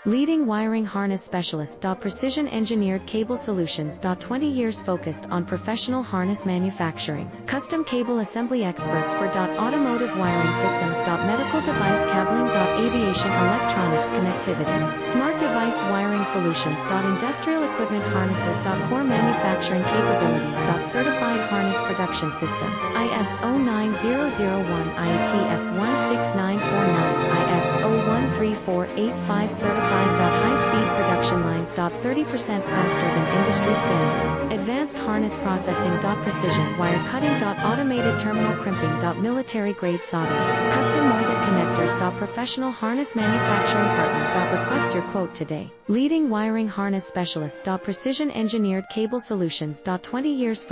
Leading wiring harness specialist. Precision engineered cable solutions. 20 years focused on professional harness manufacturing. Custom cable assembly experts for automotive wiring systems. Medical device cabling. Aviation electronics connectivity. Smart device wiring solutions. Industrial equipment harnesses. Core manufacturing capabilities. Certified harness production system. IS9100 IATF 16949 ISO 13485 certified. High-speed production lines. 30% faster than industry standard. Advanced harness processing. Precision wire cutting. Automated terminal crimping. Military grade solder. Custom molded connectors. Professional harness manufacturing partner. Request your quote today. Leading wiring harness specialist. Precision engineered cable solutions. 20 years focused